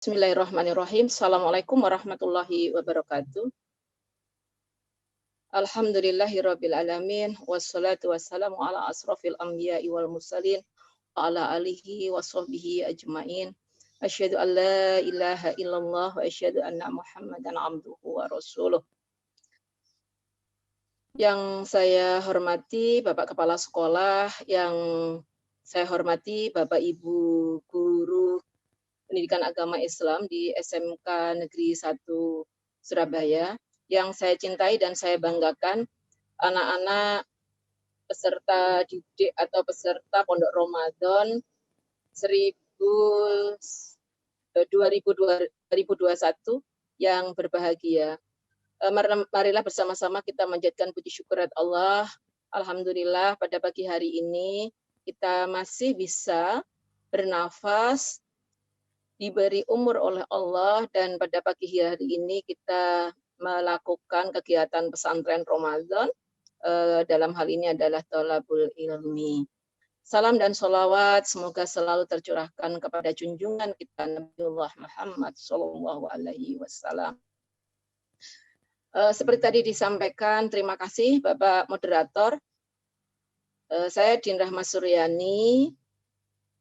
Bismillahirrahmanirrahim. Assalamualaikum warahmatullahi wabarakatuh. Alhamdulillahirabbil alamin wassalatu wassalamu ala asrofil anbiya'i wal mursalin wa ala alihi wa sahbihi ajmain. Asyhadu an la ilaha illallah wa asyhadu anna Muhammadan abduhu wa rasuluh. Yang saya hormati Bapak Kepala Sekolah, yang saya hormati Bapak Ibu guru Pendidikan Agama Islam di SMK Negeri 1 Surabaya, yang saya cintai dan saya banggakan, anak-anak peserta didik atau peserta Pondok Ramadan 2021 yang berbahagia. Marilah bersama-sama kita manjatkan puji syukur Allah. Alhamdulillah pada pagi hari ini kita masih bisa bernafas, diberi umur oleh Allah, dan pada pagi hari ini kita melakukan kegiatan pesantren Ramadan. Dalam hal ini adalah thalabul ilmi. Salam dan sholawat semoga selalu tercurahkan kepada junjungan kita Nabiullah Muhammad SAW. Seperti tadi disampaikan, terima kasih Bapak Moderator. Saya Din Rahma Suryani,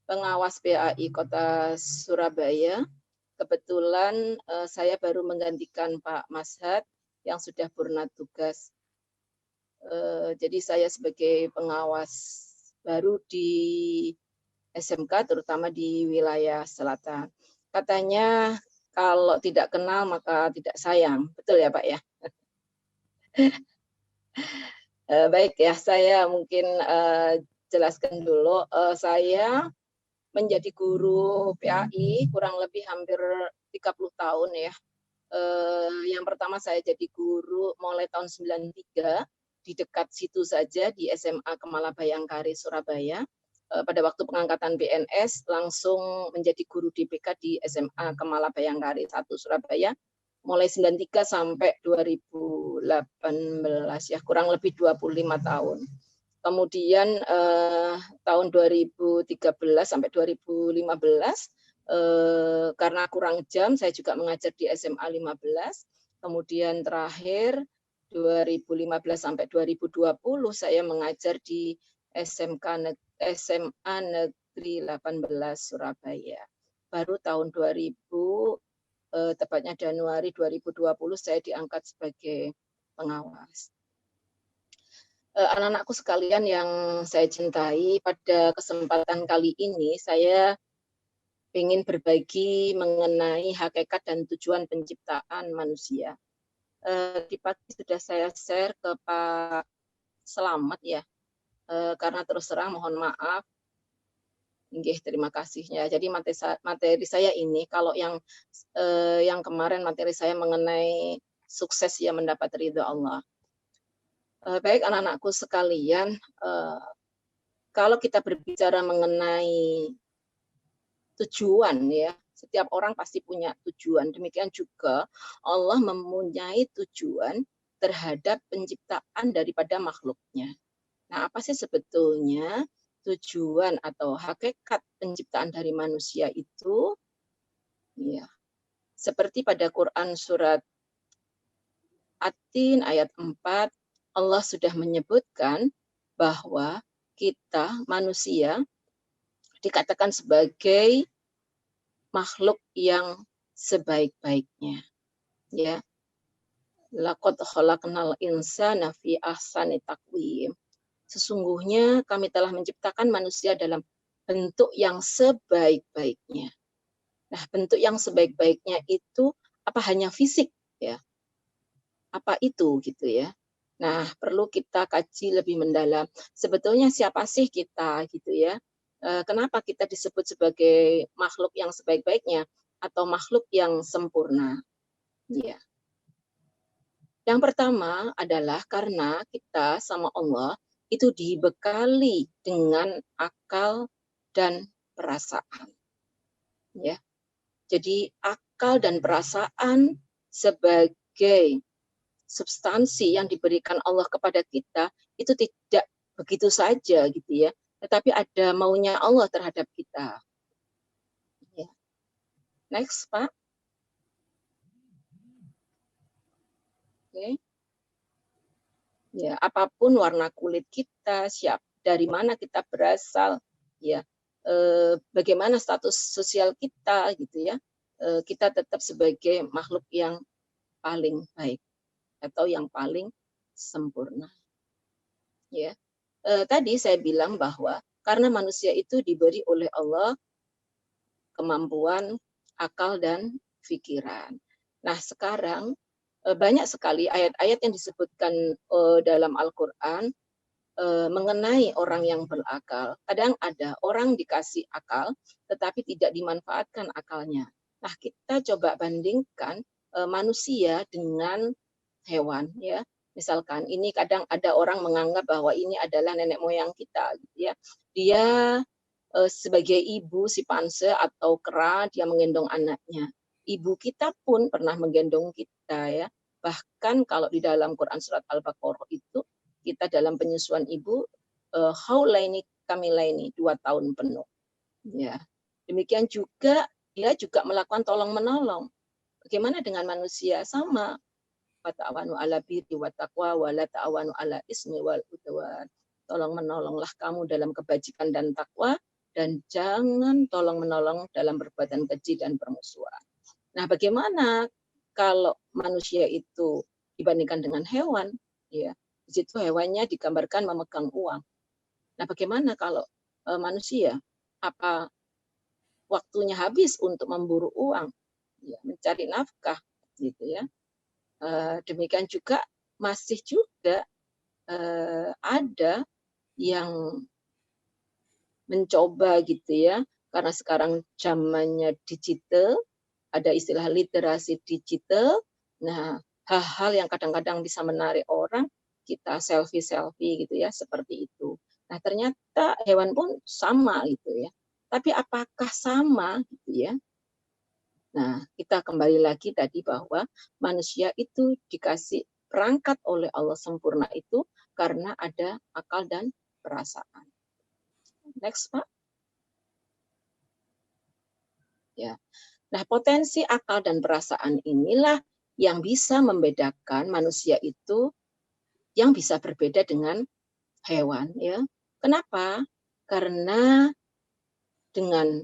pengawas PAI Kota Surabaya. Kebetulan saya baru menggantikan Pak Mashat yang sudah purna tugas. Jadi saya sebagai pengawas baru di SMK, terutama di wilayah selatan. Katanya kalau tidak kenal maka tidak sayang, betul ya Pak ya? Baik ya, saya mungkin jelaskan dulu. Saya menjadi guru PAI kurang lebih hampir 30 tahun ya. Yang pertama saya jadi guru mulai tahun 93 di dekat situ saja di SMA Kemala Bayangkari Surabaya. Pada waktu pengangkatan PNS langsung menjadi guru DPK di SMA Kemala Bayangkari 1 Surabaya mulai 93 sampai 2018 ya, kurang lebih 25 tahun. Kemudian tahun 2013 sampai 2015 karena kurang jam saya juga mengajar di SMA 15. Kemudian terakhir 2015 sampai 2020 saya mengajar di SMA Negeri 18 Surabaya. Baru tahun 2000 tepatnya Januari 2020 saya diangkat sebagai pengawas. Anak-anakku sekalian yang saya cintai, pada kesempatan kali ini saya ingin berbagi mengenai hakikat dan tujuan penciptaan manusia. Di pagi sudah saya share ke Pak Selamat ya, karena terus terang mohon maaf. Terima kasihnya. Jadi materi saya ini, kalau yang kemarin materi saya mengenai sukses ya mendapat ridho Allah. Baik anak-anakku sekalian, kalau kita berbicara mengenai tujuan ya, setiap orang pasti punya tujuan. Demikian juga Allah mempunyai tujuan terhadap penciptaan daripada makhluknya. Nah, apa sih sebetulnya tujuan atau hakikat penciptaan dari manusia itu? Ya, seperti pada Quran surat At-Tin ayat 4, Allah sudah menyebutkan bahwa kita manusia dikatakan sebagai makhluk yang sebaik-baiknya. Ya. Laqad khalaqnal insana fi ahsani taqwim. Sesungguhnya kami telah menciptakan manusia dalam bentuk yang sebaik-baiknya. Nah, bentuk yang sebaik-baiknya itu apa hanya fisik ya? Apa itu gitu ya? Nah, perlu kita kaji lebih mendalam. Sebetulnya siapa sih kita gitu ya? Kenapa kita disebut sebagai makhluk yang sebaik-baiknya atau makhluk yang sempurna? Ya. Yang pertama adalah karena kita sama Allah itu dibekali dengan akal dan perasaan. Ya. Jadi akal dan perasaan sebagai substansi yang diberikan Allah kepada kita itu tidak begitu saja gitu ya, tetapi ada maunya Allah terhadap kita. Ya. Next, Pak. Oke. Ya, apapun warna kulit kita, dari mana kita berasal, ya, bagaimana status sosial kita, gitu ya, kita tetap sebagai makhluk yang paling baik atau yang paling sempurna. Ya, tadi saya bilang bahwa karena manusia itu diberi oleh Allah kemampuan akal dan pikiran. Nah, sekarang banyak sekali ayat-ayat yang disebutkan dalam Al-Quran mengenai orang yang berakal. Kadang ada orang dikasih akal, tetapi tidak dimanfaatkan akalnya. Nah, kita coba bandingkan manusia dengan hewan, ya. Misalkan ini kadang ada orang menganggap bahwa ini adalah nenek moyang kita, gitu ya. Dia sebagai ibu si panse atau kera, dia menggendong anaknya. Ibu kita pun pernah menggendong kita, ya. Bahkan kalau di dalam Quran surat Al-Baqarah itu kita dalam penyusuan ibu haulaini kamilaini 2 tahun penuh. Ya. Demikian juga dia juga melakukan tolong menolong. Bagaimana dengan manusia? Sama. Wa ta'awanu 'ala birri wa taqwa wa la ta'awanu 'ala ismi wal udwan. Tolong menolonglah kamu dalam kebajikan dan takwa dan jangan tolong menolong dalam perbuatan keji dan permusuhan. Nah, bagaimana kalau manusia itu dibandingkan dengan hewan? Ya, di situ hewannya digambarkan memegang uang. Nah, bagaimana kalau manusia? Apa waktunya habis untuk memburu uang? Ya, mencari nafkah, gitu ya. Demikian juga masih juga ada yang mencoba gitu ya, karena sekarang zamannya digital, ada istilah literasi digital. Nah, hal-hal yang kadang-kadang bisa menarik orang, kita selfie-selfie gitu ya, seperti itu. Nah, ternyata hewan pun sama gitu ya. Tapi apakah sama gitu ya? Nah, kita kembali lagi tadi bahwa manusia itu dikasih perangkat oleh Allah sempurna itu karena ada akal dan perasaan. Next, Pak. Ya. Nah, potensi akal dan perasaan inilah yang bisa membedakan manusia itu yang bisa berbeda dengan hewan, ya. Kenapa? Karena dengan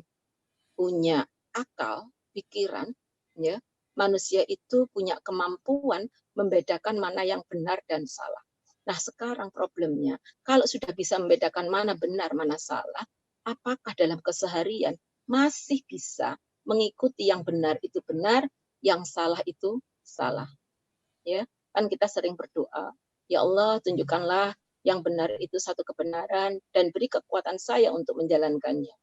punya akal, pikiran, ya, manusia itu punya kemampuan membedakan mana yang benar dan salah. Nah, sekarang problemnya, kalau sudah bisa membedakan mana benar, mana salah, apakah dalam keseharian masih bisa mengikuti yang benar itu benar, yang salah itu salah? Ya, kan kita sering berdoa, ya Allah, tunjukkanlah yang benar itu satu kebenaran dan beri kekuatan saya untuk menjalankannya.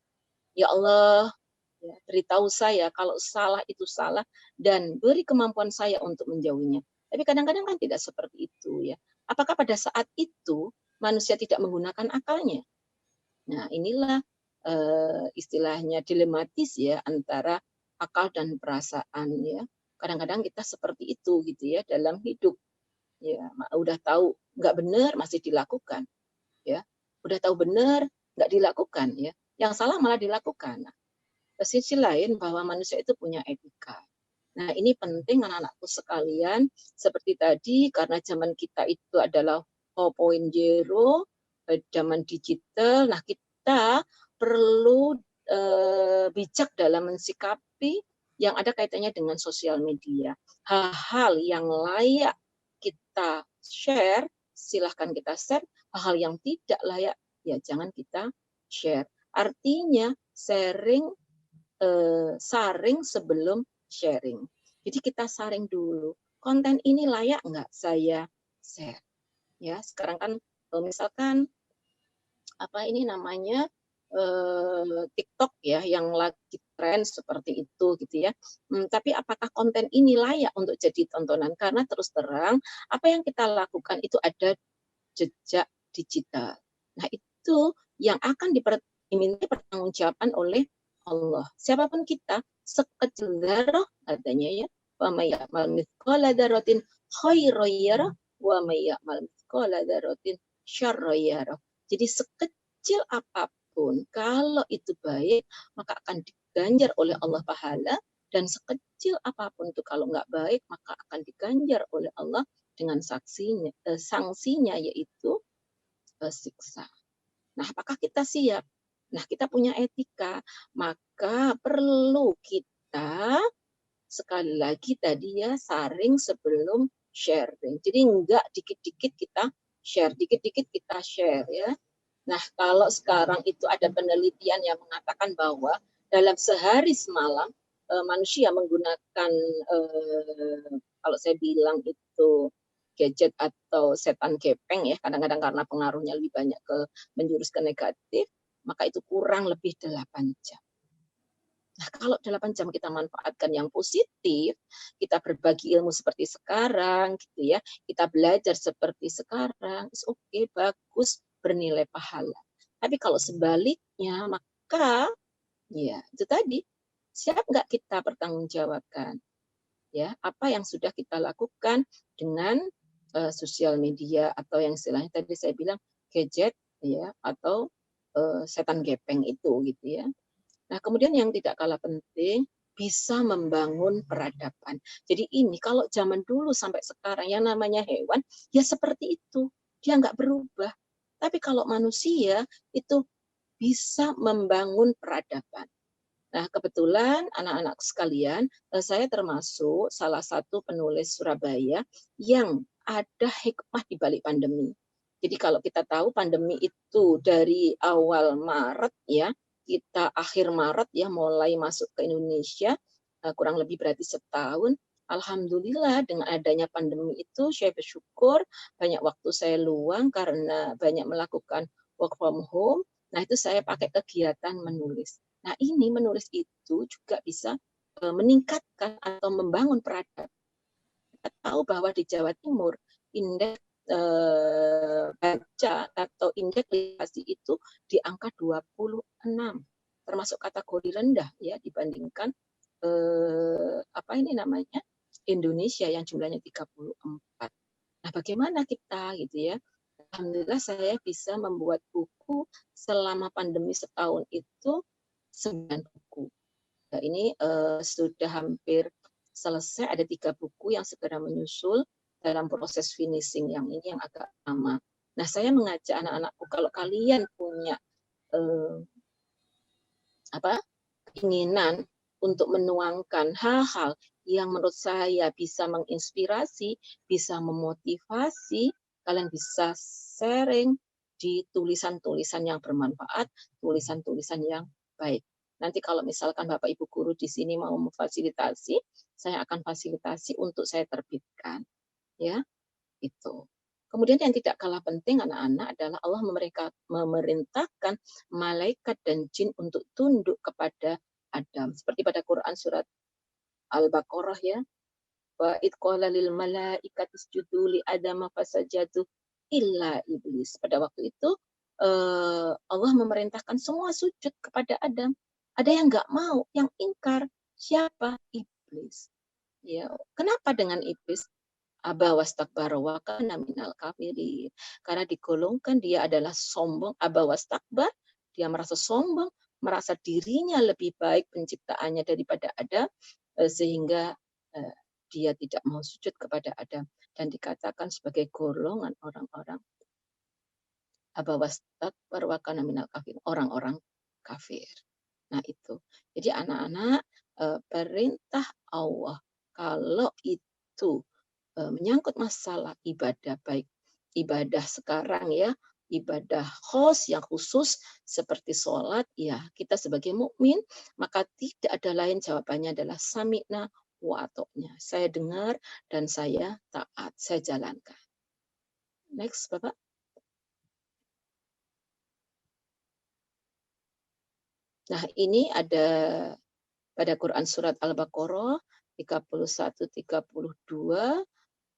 Ya Allah, ya, beritahu saya kalau salah itu salah dan beri kemampuan saya untuk menjauhinya. Tapi kadang-kadang kan tidak seperti itu ya. Apakah pada saat itu manusia tidak menggunakan akalnya? Nah, inilah istilahnya dilematis ya antara akal dan perasaan ya. Kadang-kadang kita seperti itu gitu ya dalam hidup. Ya, udah tahu nggak benar masih dilakukan ya. Udah tahu benar nggak dilakukan ya. Yang salah malah dilakukan. Nah, sisi lain bahwa manusia itu punya etika. Nah, ini penting anak-anakku sekalian, seperti tadi karena zaman kita itu adalah 4.0, zaman digital. Nah, kita perlu bijak dalam mensikapi yang ada kaitannya dengan sosial media. Hal-hal yang layak kita share, silahkan kita share. Hal-hal yang tidak layak, ya jangan kita share. Artinya sharing saring sebelum sharing. Jadi kita saring dulu. Konten ini layak nggak saya share? Ya, sekarang kan misalkan apa ini namanya TikTok ya yang lagi tren seperti itu gitu ya. Tapi apakah konten ini layak untuk jadi tontonan? Karena terus terang apa yang kita lakukan itu ada jejak digital. Nah, itu yang akan diminta pertanggungjawaban oleh Allah. Siapapun kita, sekecil darah katanya ya, wa may ya'mal mithqala dzarratin khairan yarah wa may ya'mal mithqala dzarratin syarran yarah. Jadi sekecil apapun kalau itu baik maka akan diganjar oleh Allah pahala, Dan sekecil apapun itu kalau nggak baik, maka akan diganjar oleh Allah dengan sanksinya yaitu siksa. Nah, apakah kita siap? Nah, kita punya etika, maka perlu kita sekali lagi tadi ya saring sebelum sharing. Jadi enggak dikit-dikit kita share, dikit-dikit kita share ya. Nah, kalau sekarang itu ada penelitian yang mengatakan bahwa dalam sehari semalam manusia menggunakan kalau saya bilang itu gadget atau setan gepeng ya, kadang-kadang karena pengaruhnya lebih banyak ke menjurus ke negatif, maka itu kurang lebih 8 jam. Nah, kalau 8 jam kita manfaatkan yang positif, kita berbagi ilmu seperti sekarang, gitu ya, kita belajar seperti sekarang, oke, bagus, bernilai pahala. Tapi kalau sebaliknya, maka ya itu tadi, siap nggak kita pertanggungjawabkan? Ya, apa yang sudah kita lakukan dengan sosial media atau yang istilahnya tadi saya bilang gadget, ya, atau setan gepeng itu, gitu ya. Nah, kemudian yang tidak kalah penting, bisa membangun peradaban. Jadi ini kalau zaman dulu sampai sekarang yang namanya hewan, ya seperti itu. Dia nggak berubah. Tapi kalau manusia itu bisa membangun peradaban. Nah, kebetulan anak-anak sekalian, saya termasuk salah satu penulis Surabaya yang ada hikmah di balik pandemi. Jadi kalau kita tahu pandemi itu dari awal Maret ya, kita akhir Maret ya mulai masuk ke Indonesia, kurang lebih berarti setahun. Alhamdulillah dengan adanya pandemi itu saya bersyukur banyak waktu saya luang karena banyak melakukan work from home. Nah, itu saya pakai kegiatan menulis. Nah, ini menulis itu juga bisa meningkatkan atau membangun peradaban. Kita tahu bahwa di Jawa Timur indeks baca atau indeks literasi itu di angka 26, termasuk kategori rendah ya dibandingkan apa ini namanya Indonesia yang jumlahnya 34. Nah, bagaimana kita gitu ya? Alhamdulillah saya bisa membuat buku selama pandemi setahun itu 9 buku. Nah, ini sudah hampir selesai, ada 3 buku yang segera menyusul dalam proses finishing yang ini yang agak lama. Nah, saya mengajak anak-anakku kalau kalian punya keinginan untuk menuangkan hal-hal yang menurut saya bisa menginspirasi, bisa memotivasi, kalian bisa sharing di tulisan-tulisan yang bermanfaat, tulisan-tulisan yang baik. Nanti kalau misalkan Bapak Ibu guru di sini mau memfasilitasi, saya akan fasilitasi untuk saya terbitkan. Ya, itu. Kemudian yang tidak kalah penting anak-anak adalah Allah memerintahkan malaikat dan jin untuk tunduk kepada Adam. Seperti pada Quran surat Al-Baqarah ya. Wa id qala lil malaikati isjudu li Adama fasajadu illa iblis. Pada waktu itu Allah memerintahkan semua sujud kepada Adam. Ada yang nggak mau, yang ingkar. Siapa? Iblis. Ya, kenapa dengan iblis? Aba wastakbara wa kana minal kafirin. Karena digolongkan dia adalah sombong, aba wastakbar, dia merasa sombong, merasa dirinya lebih baik penciptaannya daripada Adam, sehingga dia tidak mau sujud kepada Adam dan dikatakan sebagai golongan orang-orang aba wastakbar wa kana minal kafirin, orang-orang kafir. Nah, itu. Jadi anak-anak, perintah Allah kalau itu menyangkut masalah ibadah, baik ibadah sekarang ya, ibadah yang khusus seperti sholat, ya kita sebagai mukmin maka tidak ada lain jawabannya adalah sami'na wa atoknya. Saya dengar dan saya taat, saya jalankan. Next, Bapak. Nah, ini ada pada Quran surat Al-Baqarah 31-32.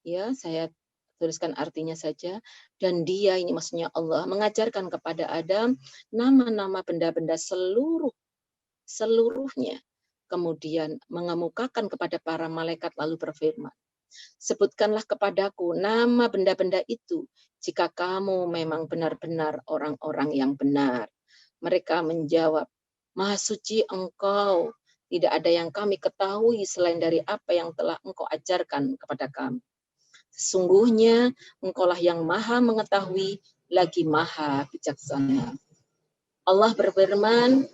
Ya, saya tuliskan artinya saja. Dan dia, ini maksudnya Allah, mengajarkan kepada Adam nama-nama benda-benda seluruhnya. Kemudian mengemukakan kepada para malaikat lalu berfirman, sebutkanlah kepadaku nama benda-benda itu jika kamu memang benar-benar orang-orang yang benar. Mereka menjawab, Maha suci engkau, tidak ada yang kami ketahui selain dari apa yang telah Engkau ajarkan kepada kami. Sesungguhnya Engkaulah yang maha mengetahui lagi maha bijaksana. Allah berfirman,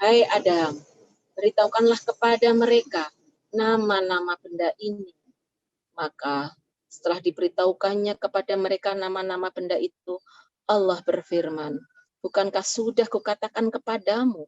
hai Adam, beritahukanlah kepada mereka nama-nama benda ini. Maka setelah diberitahukannya kepada mereka nama-nama benda itu, Allah berfirman, bukankah sudah kukatakan kepadamu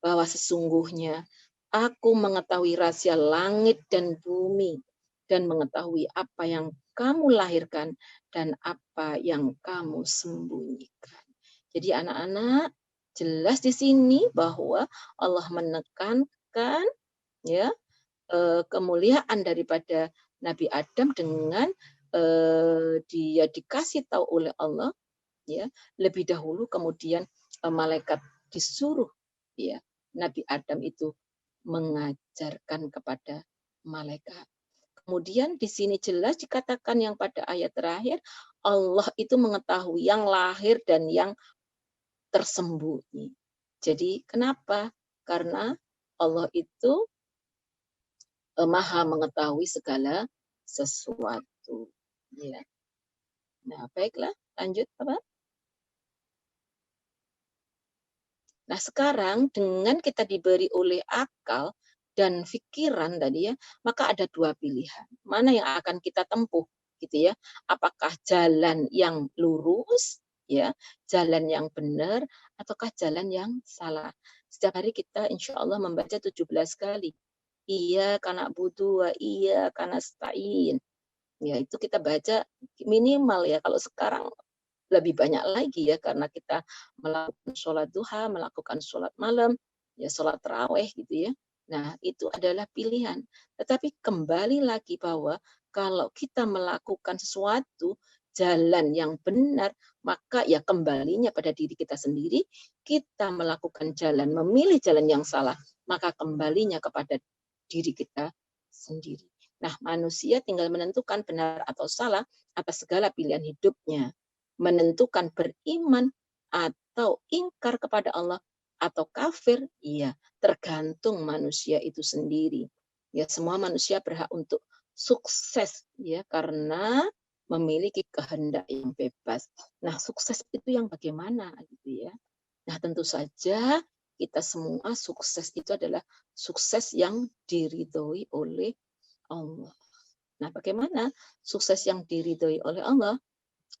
bahwa sesungguhnya aku mengetahui rahasia langit dan bumi dan mengetahui apa yang kamu lahirkan dan apa yang kamu sembunyikan. Jadi anak-anak, jelas di sini bahwa Allah menekankan ya kemuliaan daripada Nabi Adam dengan dia dikasih tahu oleh Allah ya lebih dahulu, kemudian malaikat disuruh ya Nabi Adam itu mengajarkan kepada malaikat. Kemudian di sini jelas dikatakan yang pada ayat terakhir, Allah itu mengetahui yang lahir dan yang tersembunyi. Jadi kenapa? Karena Allah itu maha mengetahui segala sesuatu. Ya. Nah, baiklah, lanjut apa? Nah, sekarang dengan kita diberi oleh akal dan pikiran tadi ya, maka ada dua pilihan. Mana yang akan kita tempuh gitu ya? Apakah jalan yang lurus ya, jalan yang benar ataukah jalan yang salah? Setiap hari kita insya Allah membaca 17 kali. Iya karena butuh, iya karena stain. Ya, itu kita baca minimal ya. Kalau sekarang lebih banyak lagi ya, karena kita melakukan sholat duha, melakukan sholat malam, ya sholat taraweh gitu ya. Nah, itu adalah pilihan. Tetapi kembali lagi bahwa kalau kita melakukan sesuatu jalan yang benar, maka ya kembalinya pada diri kita sendiri. Kita melakukan jalan, memilih jalan yang salah, maka kembalinya kepada diri kita sendiri. Nah, manusia tinggal menentukan benar atau salah atas segala pilihan hidupnya. Menentukan beriman atau ingkar kepada Allah atau kafir, iya, tergantung manusia itu sendiri. Ya, semua manusia berhak untuk sukses ya karena memiliki kehendak yang bebas. Nah, sukses itu yang bagaimana gitu ya. Nah, tentu saja kita semua sukses itu adalah sukses yang diridhoi oleh Allah. Nah, bagaimana sukses yang diridhoi oleh Allah?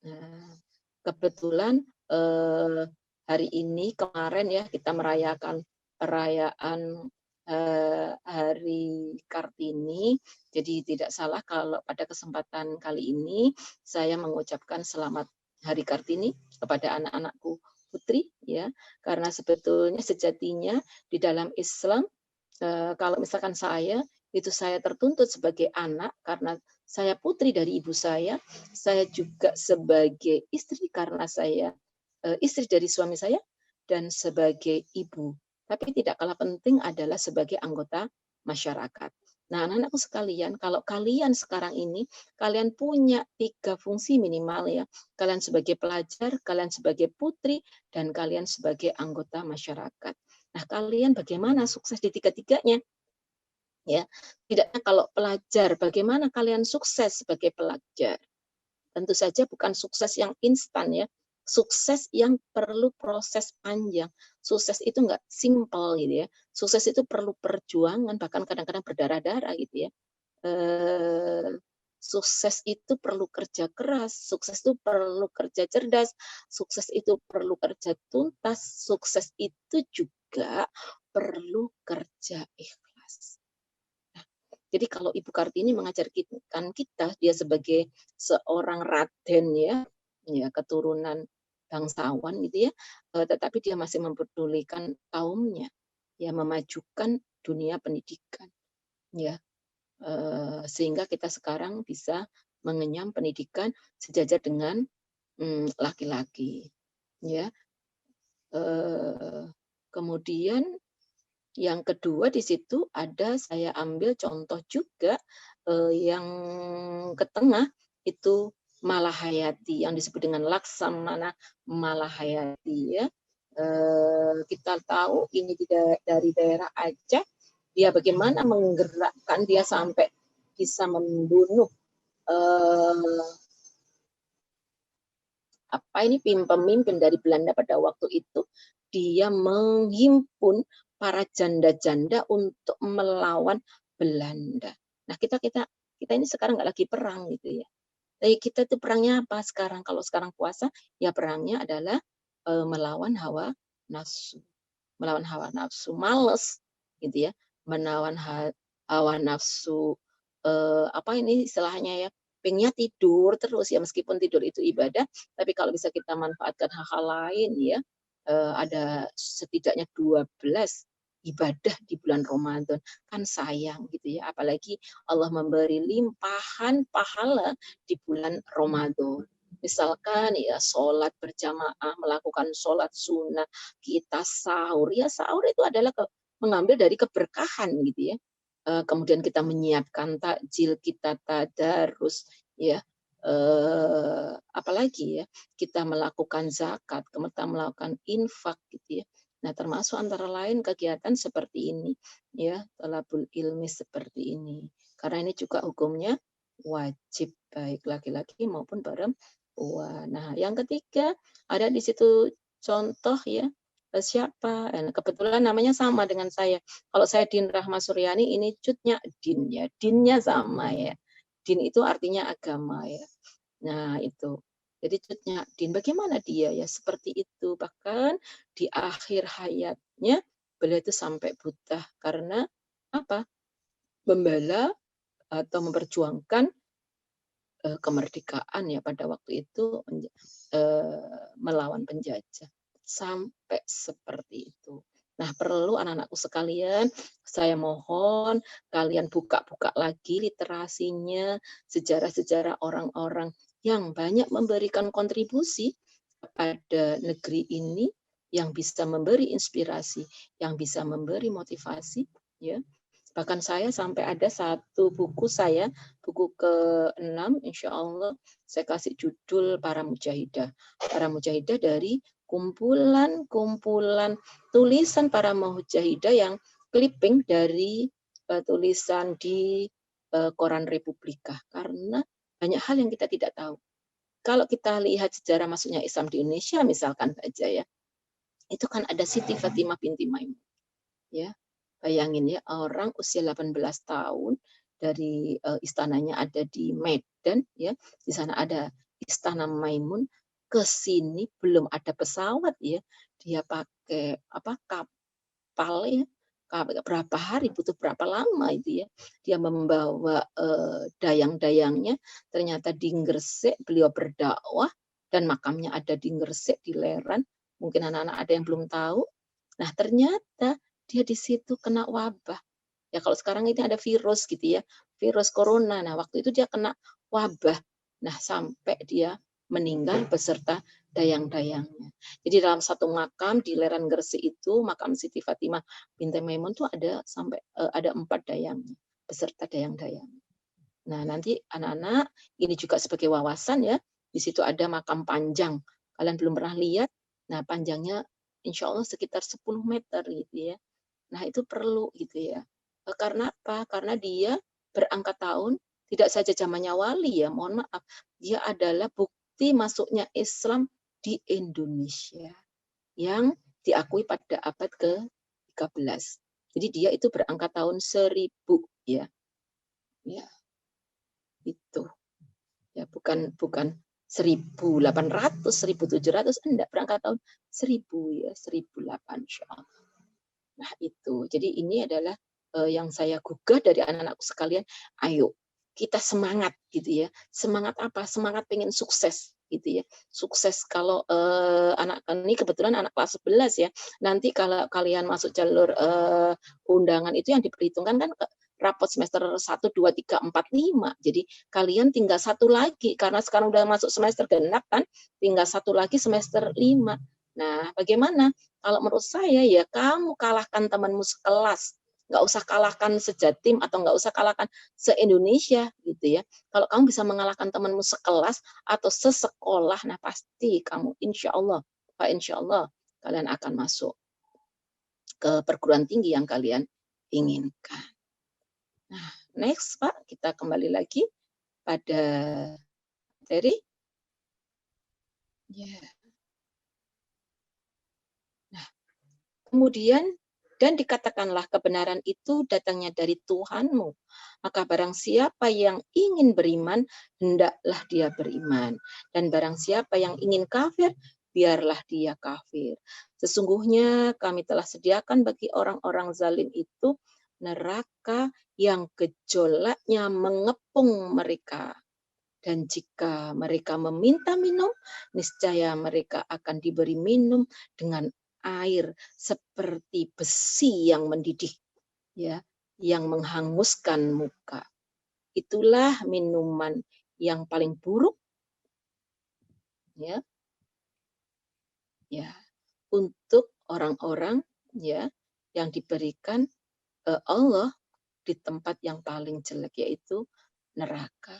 Nah, kebetulan hari ini kemarin ya kita merayakan perayaan Hari Kartini. Jadi tidak salah kalau pada kesempatan kali ini saya mengucapkan selamat Hari Kartini kepada anak-anakku putri ya, karena sebetulnya sejatinya di dalam Islam kalau misalkan saya tertuntut sebagai anak karena saya putri dari ibu saya juga sebagai istri karena saya istri dari suami saya, dan sebagai ibu. Tapi tidak kalah penting adalah sebagai anggota masyarakat. Nah, anak-anakku sekalian, kalau kalian sekarang ini, kalian punya 3 fungsi minimal ya. Kalian sebagai pelajar, kalian sebagai putri, dan kalian sebagai anggota masyarakat. Nah, kalian bagaimana sukses di tiga-tiganya? Ya, tidaknya kalau pelajar, bagaimana kalian sukses sebagai pelajar? Tentu saja bukan sukses yang instan ya, sukses yang perlu proses panjang. Sukses itu enggak simpel gitu ya. Sukses itu perlu perjuangan, bahkan kadang-kadang berdarah-darah gitu ya. Sukses itu perlu kerja keras, sukses itu perlu kerja cerdas, sukses itu perlu kerja tuntas, sukses itu juga perlu kerja ikhlas. Nah, jadi kalau Ibu Kartini mengajarkan kita, dia sebagai seorang raden ya, ya keturunan bangsawan gitu ya, tetapi dia masih mempedulikan kaumnya, ya memajukan dunia pendidikan, ya. Sehingga kita sekarang bisa mengenyam pendidikan sejajar dengan laki-laki, ya. Kemudian yang kedua di situ ada saya ambil contoh juga yang ke tengah itu Malahayati yang disebut dengan Laksamana Malahayati ya. Kita tahu ini dari daerah Aceh, dia bagaimana menggerakkan dia sampai bisa membunuh pemimpin dari Belanda pada waktu itu. Dia menghimpun para janda-janda untuk melawan Belanda. Nah, kita ini sekarang nggak lagi perang gitu ya. Tapi kita itu perangnya apa sekarang? Kalau sekarang puasa, ya perangnya adalah melawan hawa nafsu. Melawan hawa nafsu, males gitu ya. Melawan hawa nafsu ini istilahnya ya, pengennya tidur terus ya, meskipun tidur itu ibadah, tapi kalau bisa kita manfaatkan hal-hal lain ya, ada setidaknya 12 ibadah di bulan Ramadan, kan sayang gitu ya, apalagi Allah memberi limpahan pahala di bulan Ramadan. Misalkan ya sholat berjamaah, melakukan sholat sunnah, kita sahur, ya sahur itu adalah mengambil dari keberkahan gitu ya. Kemudian kita menyiapkan takjil, kita tadarus ya, apalagi ya, kita melakukan zakat, kita melakukan infak gitu ya. Nah, termasuk antara lain kegiatan seperti ini ya, thalabul ilmi seperti ini. Karena ini juga hukumnya wajib baik laki-laki maupun perempuan. Nah, yang ketiga ada di situ contoh ya, siapa? Kebetulan namanya sama dengan saya. Kalau saya Din Rahma Suryani, ini cutnya Din ya. Dinnya sama ya. Din itu artinya agama ya. Nah, itu. Jadi cutnya Din, bagaimana dia ya seperti itu. Bahkan di akhir hayatnya beliau itu sampai buta karena apa? Membela atau memperjuangkan kemerdekaan ya pada waktu itu, melawan penjajah. Sampai seperti itu. Nah, perlu anak-anakku sekalian, saya mohon kalian buka-buka lagi literasinya, sejarah-sejarah orang-orang yang banyak memberikan kontribusi kepada negeri ini, yang bisa memberi inspirasi, yang bisa memberi motivasi, ya. Bahkan saya sampai ada satu buku saya, buku ke-6, insya Allah, saya kasih judul Para Mujahidah. Para Mujahidah dari kumpulan tulisan para mujahidah yang clipping dari tulisan di koran Republika. Karena banyak hal yang kita tidak tahu. Kalau kita lihat sejarah masuknya Islam di Indonesia, misalkan saja ya, itu kan ada Siti Fatimah binti Maimun. Ya, bayangin ya, orang usia 18 tahun dari istananya ada di Medan ya, di sana ada Istana Maimun, ke sini belum ada pesawat ya, dia pakai kapal ya, berapa hari, butuh berapa lama itu ya, dia membawa dayang-dayangnya, ternyata di Gresik beliau berdakwah dan makamnya ada di Gresik di Leran, mungkin anak-anak ada yang belum tahu. Nah, ternyata dia di situ kena wabah. Ya kalau sekarang ini ada virus gitu ya, virus corona. Nah, waktu itu dia kena wabah. Nah, sampai dia meninggal beserta dayang-dayangnya. Jadi dalam satu makam di Leran Gresik itu, makam Siti Fatimah binti Maimun itu ada sampai ada 4 dayangnya beserta dayang-dayang. Nah, nanti anak-anak ini juga sebagai wawasan ya. Di situ ada makam panjang. Kalian belum pernah lihat. Nah, panjangnya insya Allah sekitar 10 meter gitu ya. Nah, itu perlu gitu ya. Karena apa? Karena dia berangkat tahun, tidak saja zamannya wali ya, mohon maaf. Dia adalah bukti masuknya Islam di Indonesia yang diakui pada abad ke-13. Jadi dia itu berangkat tahun 1000 ya. Ya, itu. Ya, bukan 1800, 1700, enggak, berangkat tahun 1000 ya, 1008 insyaallah. Nah, itu. Jadi ini adalah yang saya gugah dari anak-anakku sekalian, ayo kita semangat gitu ya. Semangat apa? Semangat pengen sukses gitu ya. Sukses kalau anak ini kebetulan anak kelas 11 ya. Nanti kalau kalian masuk jalur undangan itu yang diperhitungkan kan rapot semester 1, 2, 3, 4, 5. Jadi kalian tinggal satu lagi karena sekarang udah masuk semester genap kan, tinggal satu lagi semester 5. Nah, bagaimana? Kalau menurut saya ya kamu kalahkan temanmu sekelas, nggak usah kalahkan sejatim atau nggak usah kalahkan se-Indonesia gitu ya. Kalau kamu bisa mengalahkan temanmu sekelas atau sesekolah, nah pasti kamu insya Allah, Pak insya Allah kalian akan masuk ke perguruan tinggi yang kalian inginkan. Nah, next Pak, kita kembali lagi pada materi. Ya. Nah, kemudian dan dikatakanlah kebenaran itu datangnya dari Tuhanmu. Maka barang siapa yang ingin beriman, hendaklah dia beriman. Dan barang siapa yang ingin kafir, biarlah dia kafir. Sesungguhnya kami telah sediakan bagi orang-orang zalim itu neraka yang gejolaknya mengepung mereka. Dan jika mereka meminta minum, niscaya mereka akan diberi minum dengan air seperti besi yang mendidih, ya, yang menghanguskan muka. Itulah minuman yang paling buruk, ya, ya, untuk orang-orang, ya, yang diberikan Allah di tempat yang paling jelek, yaitu neraka.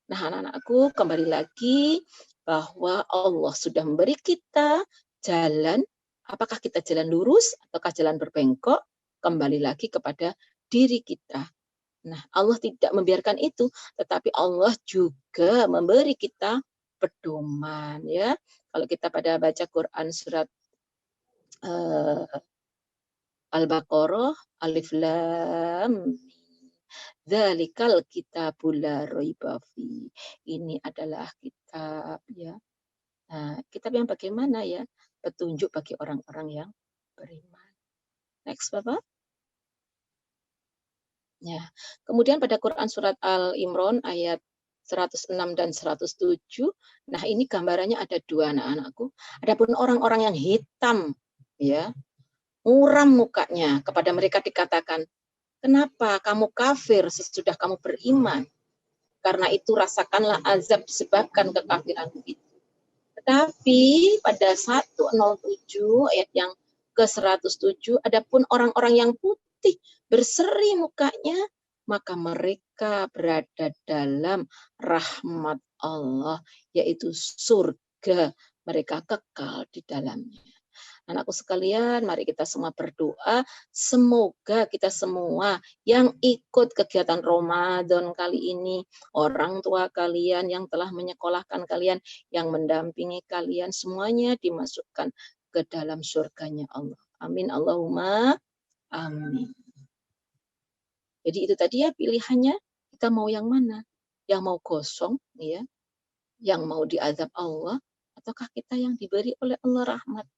Nah, anak-anakku, kembali lagi bahwa Allah sudah memberi kita jalan. Apakah kita jalan lurus ataukah jalan berbengkok? Kembali lagi kepada diri kita. Nah, Allah tidak membiarkan itu, tetapi Allah juga memberi kita pedoman, ya. Kalau kita pada baca Quran surat Al-Baqarah, Alif Lam Dzalikal kitabul la raiba fi. Ini adalah kitab, ya. Nah, kitab yang bagaimana, ya? Petunjuk bagi orang-orang yang beriman. Next, Bapak. Ya. Kemudian pada Quran surat Al-Imran ayat 106 dan 107. Nah, ini gambarannya ada dua, anak-anakku. Adapun orang-orang yang hitam, ya, muram mukanya, kepada mereka dikatakan, "Kenapa kamu kafir sesudah kamu beriman? Karena itu rasakanlah azab disebabkan kekafiranmu itu." Tetapi pada 107 ayat yang ke-107, adapun orang-orang yang putih berseri mukanya, maka mereka berada dalam rahmat Allah, yaitu surga, mereka kekal di dalamnya. Anakku sekalian, mari kita semua berdoa, semoga kita semua yang ikut kegiatan Ramadan kali ini, orang tua kalian yang telah menyekolahkan kalian, yang mendampingi kalian, semuanya dimasukkan ke dalam surganya Allah. Amin, Allahumma amin. Jadi itu tadi, ya, pilihannya, kita mau yang mana? Yang mau gosong, ya, yang mau diazab Allah, ataukah kita yang diberi oleh Allah rahmat,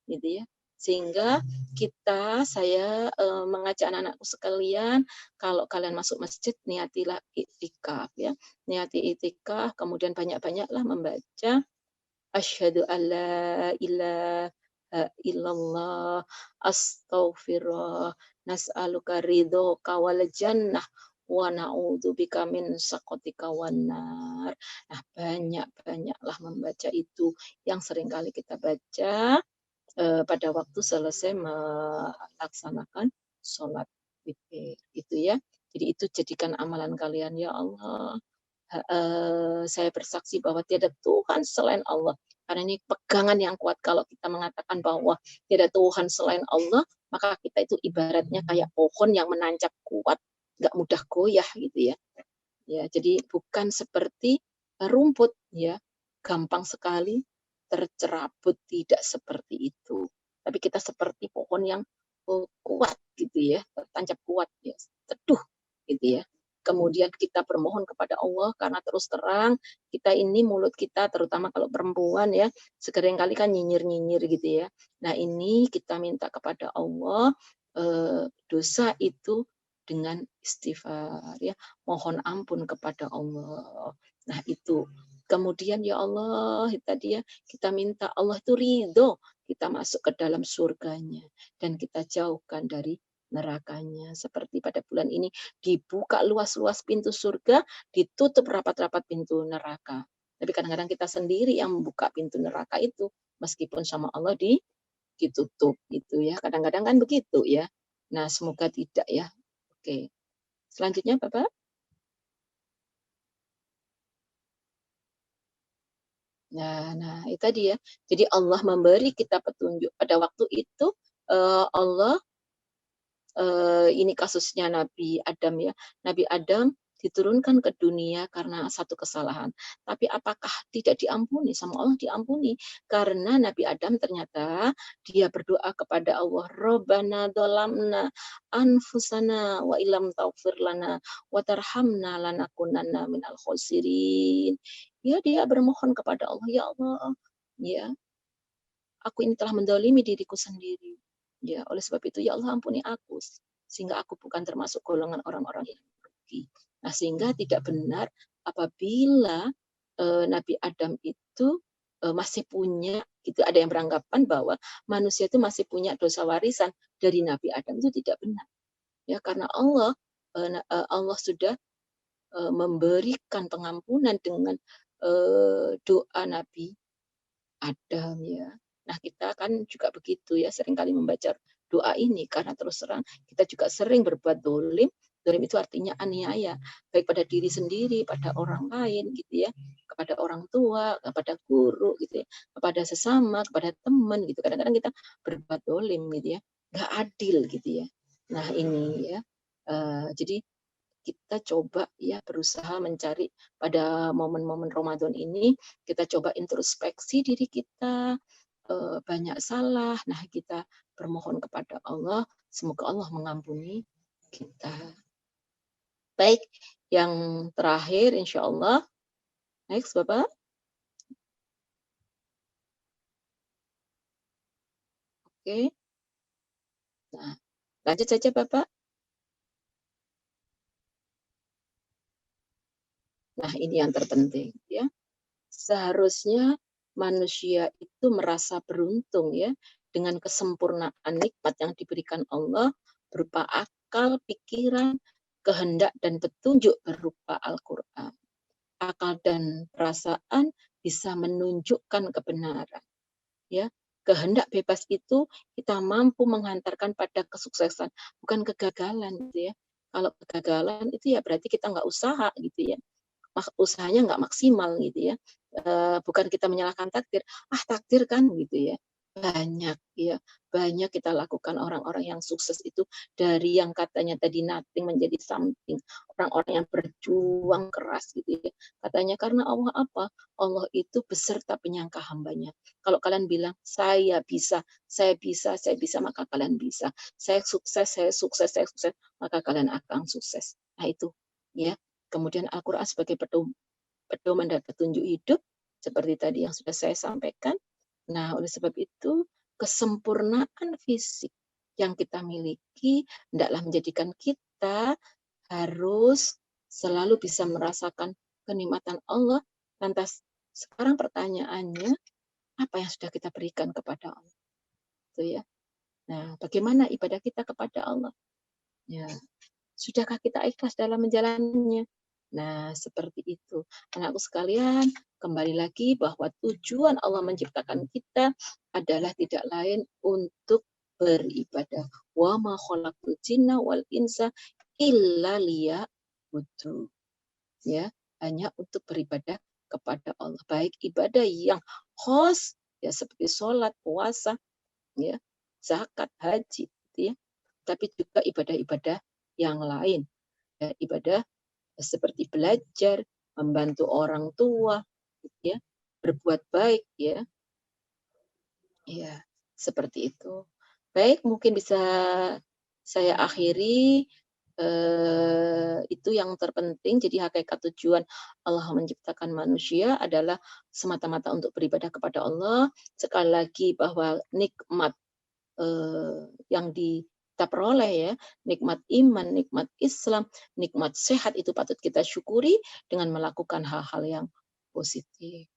gitu, ya. Sehingga saya mengajak anak-anakku sekalian, kalau kalian masuk masjid, niatilah iktikaf, ya. Niati iktikaf, kemudian banyak-banyaklah membaca asyhadu alla ilaha illallah, astaghfirullah, nas'aluka ridhoka wal jannah wa na'udzubika min sakhatika wan nar. Nah, banyak-banyaklah membaca itu yang seringkali kita baca pada waktu selesai melaksanakan sholat witir, itu, ya. Jadi itu jadikan amalan kalian, ya Allah. Saya bersaksi bahwa tiada Tuhan selain Allah. Karena ini pegangan yang kuat, kalau kita mengatakan bahwa tiada Tuhan selain Allah, maka kita itu ibaratnya kayak pohon yang menancap kuat, nggak mudah goyah, gitu, ya. Ya, jadi bukan seperti rumput, ya, gampang sekali tercerabut, tidak seperti itu. Tapi kita seperti pohon yang kuat, gitu, ya, tertancap kuat, ya, teduh, gitu, ya. Kemudian kita bermohon kepada Allah, karena terus terang kita ini mulut kita, terutama kalau perempuan, ya, seringkali kan nyinyir-nyinyir, gitu, ya. Nah, ini kita minta kepada Allah dosa itu dengan istighfar, ya, mohon ampun kepada Allah. Nah, itu. Kemudian, ya Allah, tadi, ya, kita minta Allah itu ridho kita masuk ke dalam surganya dan kita jauhkan dari nerakanya. Seperti pada bulan ini dibuka luas-luas pintu surga, ditutup rapat-rapat pintu neraka. Tapi kadang-kadang kita sendiri yang membuka pintu neraka itu, meskipun sama Allah ditutup, gitu, ya. Kadang-kadang kan begitu, ya. Nah, semoga tidak, ya. Oke. Selanjutnya, Bapak. Nah itu tadi ya. Jadi Allah memberi kita petunjuk pada waktu itu. Allah ini kasusnya Nabi Adam ya. Nabi Adam diturunkan ke dunia karena satu kesalahan. Tapi apakah tidak diampuni? Sama Allah diampuni. Karena Nabi Adam ternyata dia berdoa kepada Allah, Rabbana dolamna anfusana wa ilam taufir lana wa tarhamna lanakunanna minal khosirin. Ya, dia bermohon kepada Allah, ya Allah, ya, aku ini telah mendolimi diriku sendiri. Ya, oleh sebab itu, ya Allah ampuni aku, sehingga aku bukan termasuk golongan orang-orang yang rugi. Nah, sehingga tidak benar apabila Nabi Adam itu masih punya, gitu, ada yang beranggapan bahwa manusia itu masih punya dosa warisan dari Nabi Adam, itu tidak benar. Ya, karena Allah sudah memberikan pengampunan dengan doa Nabi Adam ya. Nah, kita kan juga begitu ya, seringkali membaca doa ini karena terus terang kita juga sering berbuat dolim. Dolim itu artinya aniaya, baik pada diri sendiri, pada orang lain gitu ya, kepada orang tua, kepada guru gitu ya, kepada sesama, kepada teman gitu. Kadang-kadang kita berbuat dolim gitu ya, nggak adil gitu ya. Nah ini ya, jadi kita coba ya berusaha mencari pada momen-momen Ramadan ini, kita coba introspeksi diri kita, banyak salah. Nah, kita bermohon kepada Allah, semoga Allah mengampuni kita. Baik, yang terakhir insya Allah. Next, Bapak. Oke. Nah, lanjut saja, Bapak. Nah, ini yang terpenting ya. Seharusnya manusia itu merasa beruntung ya dengan kesempurnaan nikmat yang diberikan Allah berupa akal, pikiran, kehendak dan petunjuk berupa Al-Qur'an. Akal dan perasaan bisa menunjukkan kebenaran ya. Kehendak bebas itu kita mampu menghantarkan pada kesuksesan, bukan kegagalan gitu ya. Kalau kegagalan itu ya berarti kita nggak usaha gitu ya, usahanya nggak maksimal gitu ya. Bukan kita menyalahkan takdir, takdir kan gitu ya. Banyak ya, banyak kita lakukan orang-orang yang sukses itu dari yang katanya tadi nothing menjadi something. Orang-orang yang berjuang keras gitu ya. Katanya karena Allah apa? Allah itu beserta penyangka hambanya. Kalau kalian bilang saya bisa, saya bisa, saya bisa, maka kalian bisa. Saya sukses, saya sukses, saya sukses, maka kalian akan sukses. Nah itu ya. Kemudian Al-Quran sebagai pedoman dan petunjuk hidup, seperti tadi yang sudah saya sampaikan. Nah, oleh sebab itu, kesempurnaan fisik yang kita miliki hendaklah menjadikan kita harus selalu bisa merasakan kenikmatan Allah. Lantas, sekarang pertanyaannya, apa yang sudah kita berikan kepada Allah? Itu ya. Nah, bagaimana ibadah kita kepada Allah? Ya, sudahkah kita ikhlas dalam menjalannya? Nah, seperti itu. Anakku sekalian, kembali lagi bahwa tujuan Allah menciptakan kita adalah tidak lain untuk beribadah. Wa ma khalaqtul jinna wal insa illa liya'budun. Ya, hanya untuk beribadah kepada Allah. Baik ibadah yang khos ya seperti sholat, puasa, ya, zakat, haji, gitu ya. Tapi juga ibadah-ibadah yang lain. Ya, ibadah seperti belajar, membantu orang tua, ya, berbuat baik, ya, ya, seperti itu. Baik, mungkin bisa saya akhiri. Itu yang terpenting. Jadi hakikat tujuan Allah menciptakan manusia adalah semata-mata untuk beribadah kepada Allah. Sekali lagi bahwa nikmat yang kita peroleh ya, nikmat iman, nikmat Islam, nikmat sehat itu patut kita syukuri dengan melakukan hal-hal yang positif.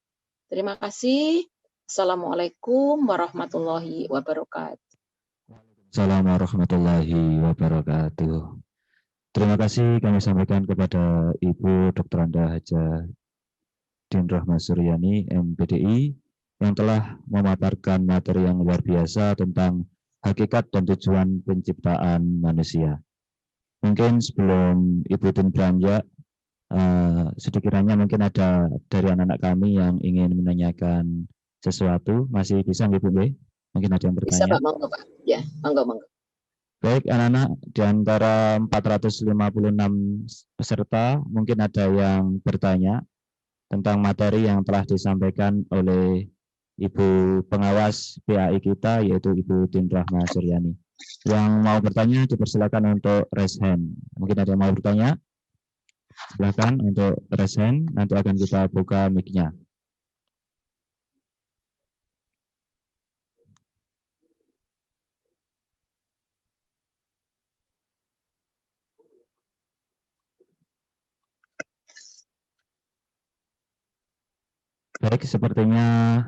Terima kasih. Assalamualaikum warahmatullahi wabarakatuh. Assalamualaikum warahmatullahi wabarakatuh. Terima kasih kami sampaikan kepada Ibu Dr. Anda Haja Din Rahma Suryani, MPDI, yang telah memaparkan materi yang luar biasa tentang hakikat dan tujuan penciptaan manusia. Mungkin sebelum Ibu Din beranjak, Sekiranya mungkin ada dari anak-anak kami yang ingin menanyakan sesuatu, masih bisa nggih Bu? Mungkin ada yang Bisa bertanya. Pak, monggo Pak. Ya, monggo. Baik anak-anak, di antara 456 peserta, mungkin ada yang bertanya tentang materi yang telah disampaikan oleh Ibu Pengawas PAI kita, yaitu Ibu Din Rahma Suryani. Yang mau bertanya dipersilakan untuk raise hand. Mungkin ada yang mau bertanya? Silakan untuk raise hand, nanti akan kita buka mic-nya. Baik, sepertinya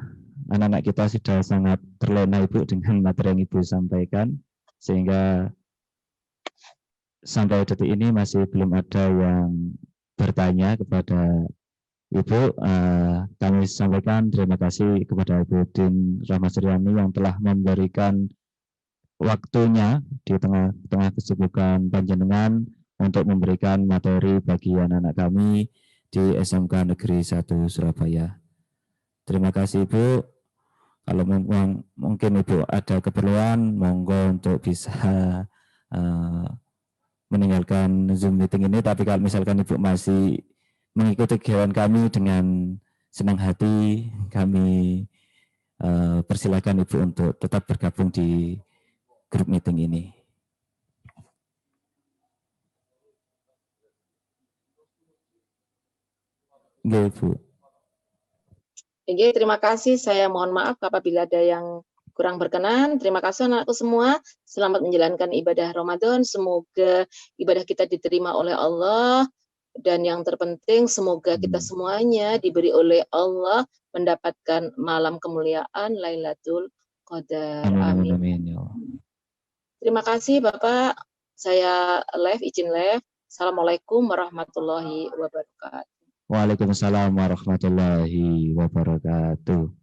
anak-anak kita sudah sangat terlena Ibu dengan materi yang Ibu sampaikan, sehingga sampai detik ini masih belum ada yang bertanya kepada Ibu. Kami sampaikan terima kasih kepada Ibu Din Rahma Suryani yang telah memberikan waktunya di tengah kesibukan panjenengan untuk memberikan materi bagi anak-anak kami di SMK Negeri 1 Surabaya. Terima kasih Ibu. Kalau mungkin Ibu ada keperluan, monggo untuk bisa meninggalkan Zoom meeting ini. Tapi kalau misalkan Ibu masih mengikuti kegiatan kami dengan senang hati, kami persilakan Ibu untuk tetap bergabung di grup meeting ini. Nggih, Ibu. Oke, terima kasih. Saya mohon maaf apabila ada yang kurang berkenan. Terima kasih anakku semua. Selamat menjalankan ibadah Ramadan. Semoga ibadah kita diterima oleh Allah. Dan yang terpenting, semoga kita semuanya diberi oleh Allah mendapatkan malam kemuliaan Lailatul Qadar. Amin, Amin. amin, ya Allah. Terima kasih Bapak. Saya izin live. Assalamualaikum warahmatullahi wabarakatuh. Waalaikumsalam warahmatullahi wabarakatuh.